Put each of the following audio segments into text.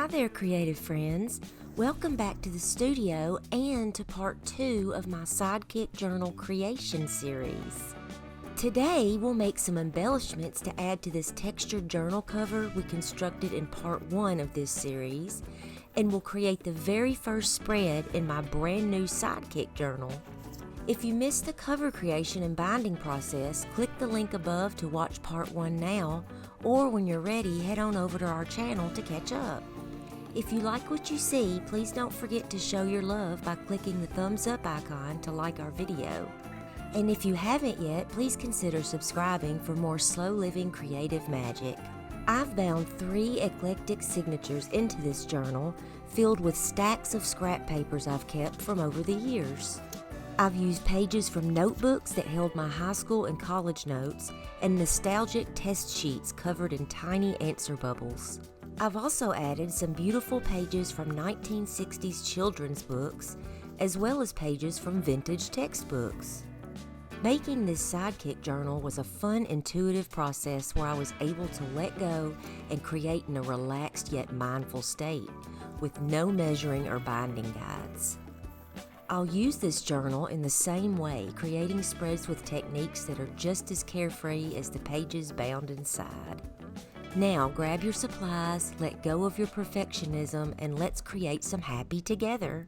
there, creative friends. Welcome back to the studio and to part 2 of my Sidekick Journal creation series. Today, we'll make some embellishments to add to this textured journal cover we constructed in part 1 of this series, and we'll create the very first spread in my brand new Sidekick Journal. If you missed the cover creation and binding process, click the link above to watch part 1 now, or when you're ready, head on over to our channel to catch up. If you like what you see, please don't forget to show your love by clicking the thumbs up icon to like our video. And if you haven't yet, please consider subscribing for more slow-living creative magic. I've bound 3 eclectic signatures into this journal, filled with stacks of scrap papers I've kept from over the years. I've used pages from notebooks that held my high school and college notes, and nostalgic test sheets covered in tiny answer bubbles. I've also added some beautiful pages from 1960s children's books, as well as pages from vintage textbooks. Making this Sidekick Journal was a fun, intuitive process where I was able to let go and create in a relaxed yet mindful state, with no measuring or binding guides. I'll use this journal in the same way, creating spreads with techniques that are just as carefree as the pages bound inside. Now grab your supplies, let go of your perfectionism, and let's create some happy together.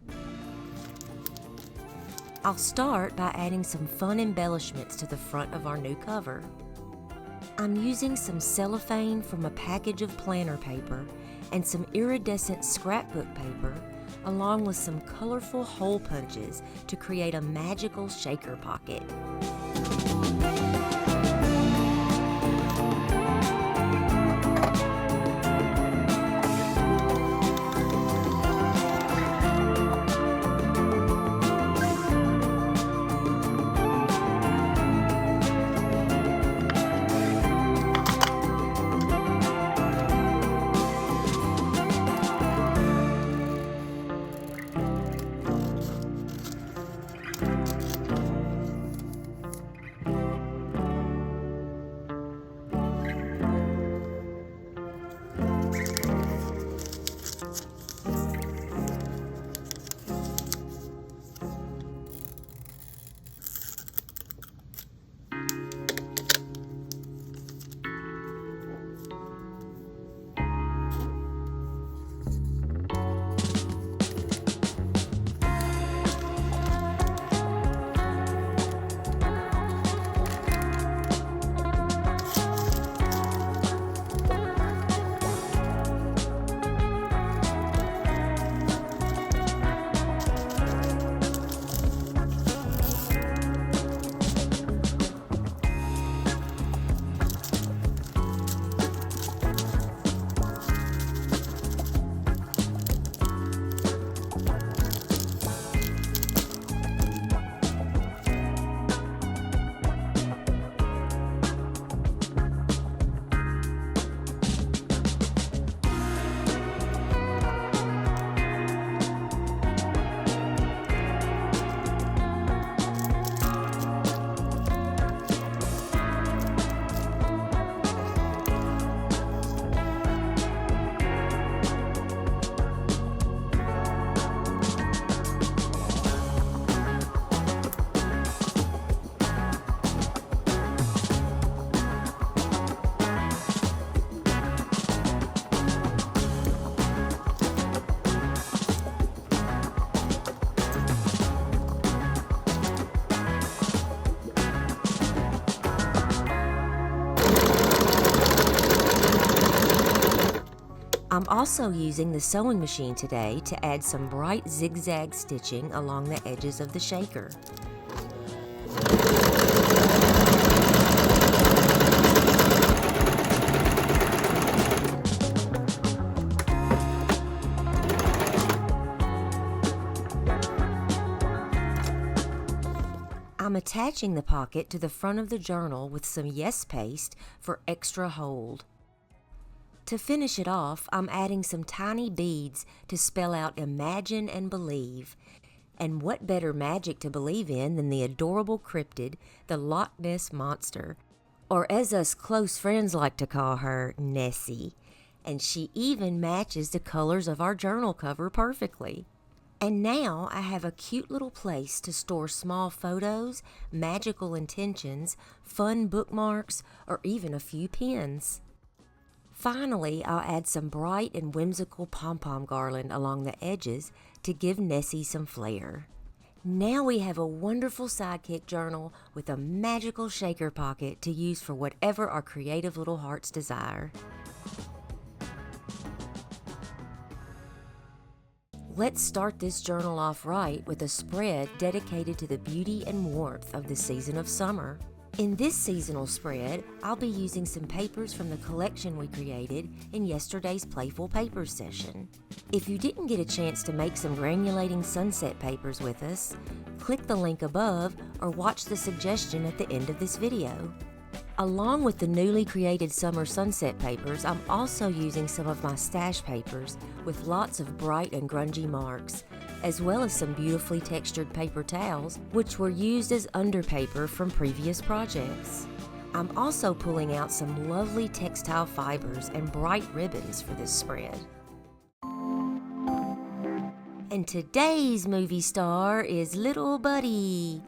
I'll start by adding some fun embellishments to the front of our new cover. I'm using some cellophane from a package of planner paper and some iridescent scrapbook paper, along with some colorful hole punches to create a magical shaker pocket. I'm also using the sewing machine today to add some bright zigzag stitching along the edges of the shaker. I'm attaching the pocket to the front of the journal with some Yes paste for extra hold. To finish it off, I'm adding some tiny beads to spell out Imagine and Believe. And what better magic to believe in than the adorable cryptid, the Loch Ness Monster, or as us close friends like to call her, Nessie. And she even matches the colors of our journal cover perfectly. And now I have a cute little place to store small photos, magical intentions, fun bookmarks, or even a few pins. Finally, I'll add some bright and whimsical pom-pom garland along the edges to give Nessie some flair. Now we have a wonderful Sidekick journal with a magical shaker pocket to use for whatever our creative little hearts desire. Let's start this journal off right with a spread dedicated to the beauty and warmth of the season of summer. In this seasonal spread, I'll be using some papers from the collection we created in yesterday's Playful Papers session. If you didn't get a chance to make some granulating sunset papers with us, click the link above or watch the suggestion at the end of this video. Along with the newly created summer sunset papers, I'm also using some of my stash papers with lots of bright and grungy marks, as well as some beautifully textured paper towels, which were used as underpaper from previous projects. I'm also pulling out some lovely textile fibers and bright ribbons for this spread. And today's movie star is Little Buddy.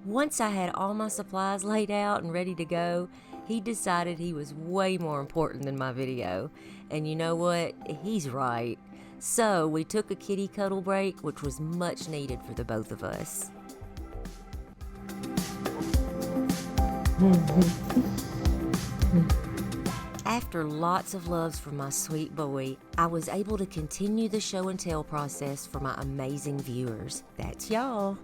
Once I had all my supplies laid out and ready to go, he decided he was way more important than my video. And you know what? He's right. So we took a kitty cuddle break, which was much needed for the both of us. After lots of loves from my sweet boy, I was able to continue the show and tell process for my amazing viewers. That's y'all.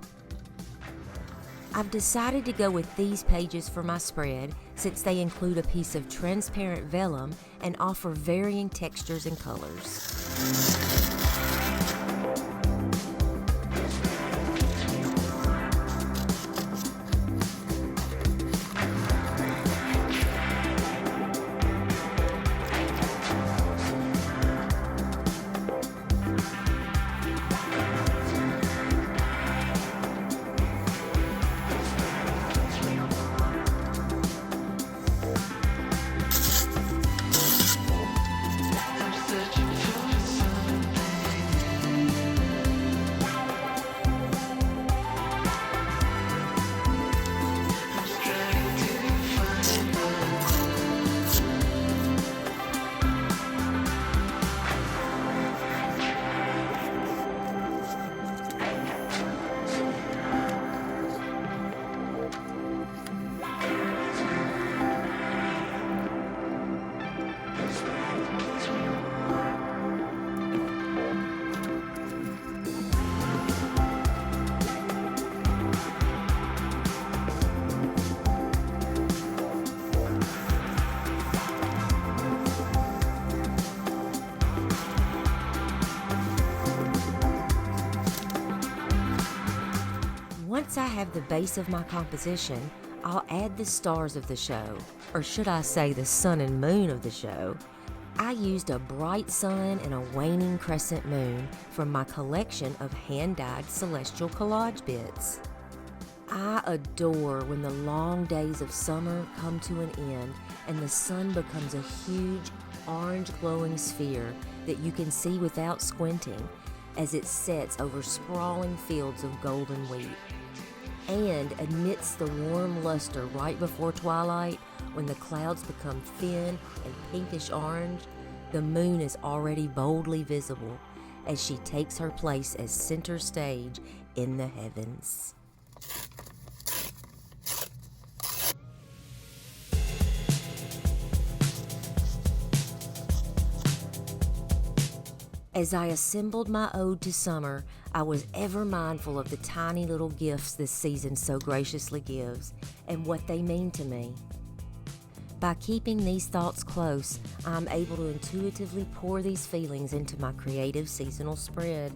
I've decided to go with these pages for my spread since they include a piece of transparent vellum and offer varying textures and colors. Once I have the base of my composition, I'll add the stars of the show, or should I say the sun and moon of the show. I used a bright sun and a waning crescent moon from my collection of hand-dyed celestial collage bits. I adore when the long days of summer come to an end and the sun becomes a huge orange glowing sphere that you can see without squinting as it sets over sprawling fields of golden wheat. And amidst the warm luster right before twilight, when the clouds become thin and pinkish orange, the moon is already boldly visible as she takes her place as center stage in the heavens. As I assembled my ode to summer, I was ever mindful of the tiny little gifts this season so graciously gives and what they mean to me. By keeping these thoughts close, I'm able to intuitively pour these feelings into my creative seasonal spread.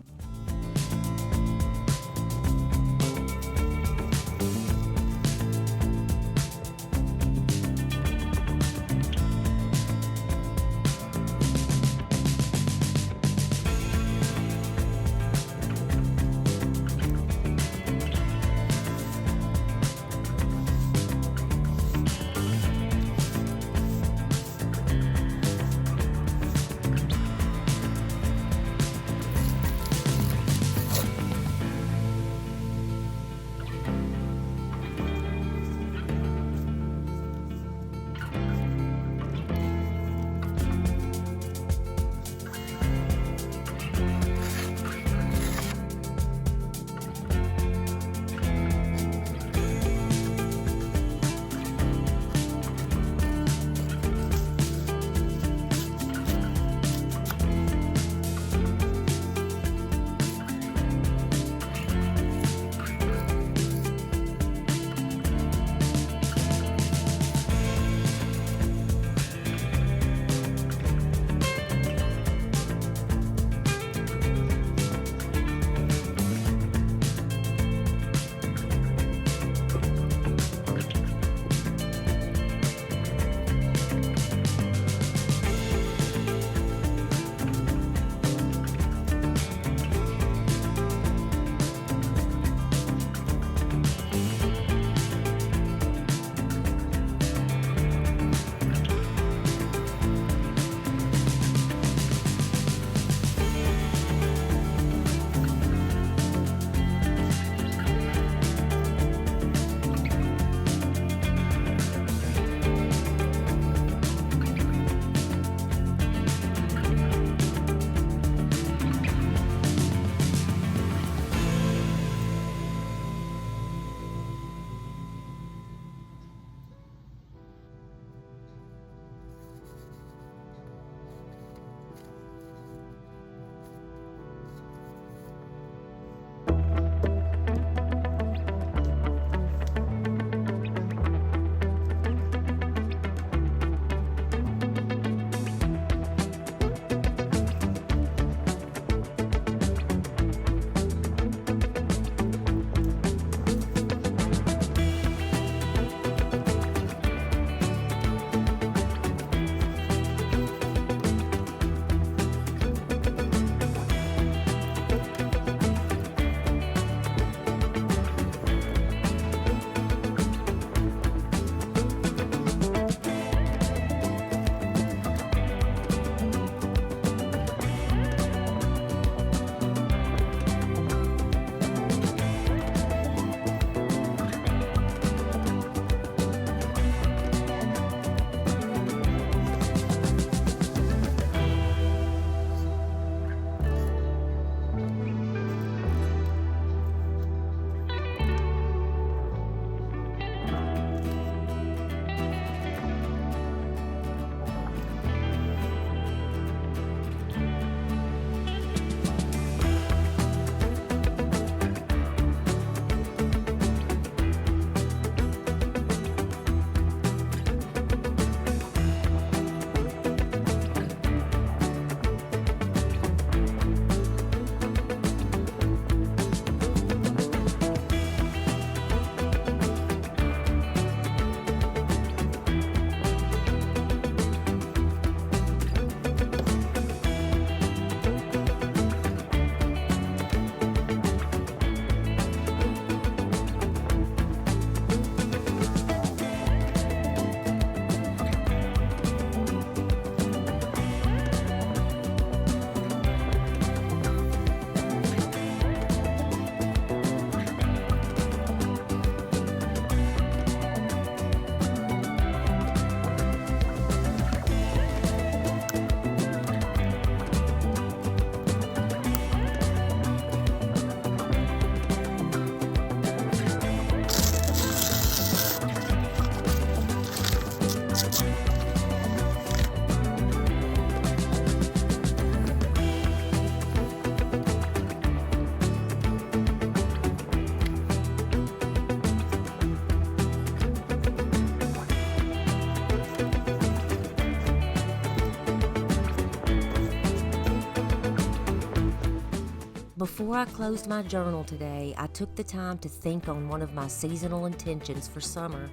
Before I closed my journal today, I took the time to think on one of my seasonal intentions for summer.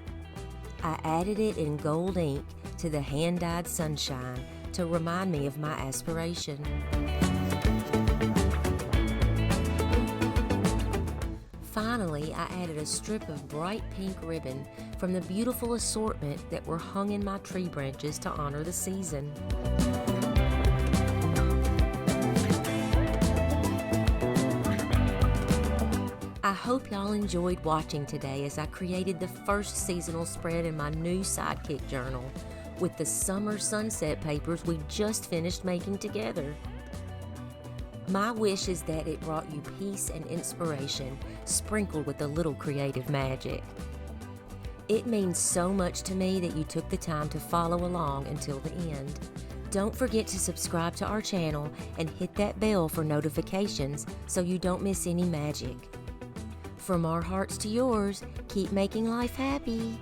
I added it in gold ink to the hand-dyed sunshine to remind me of my aspiration. Finally, I added a strip of bright pink ribbon from the beautiful assortment that were hung in my tree branches to honor the season. I hope y'all enjoyed watching today as I created the first seasonal spread in my new Sidekick Journal with the summer sunset papers we just finished making together. My wish is that it brought you peace and inspiration, sprinkled with a little creative magic. It means so much to me that you took the time to follow along until the end. Don't forget to subscribe to our channel and hit that bell for notifications so you don't miss any magic. From our hearts to yours, keep making life happy.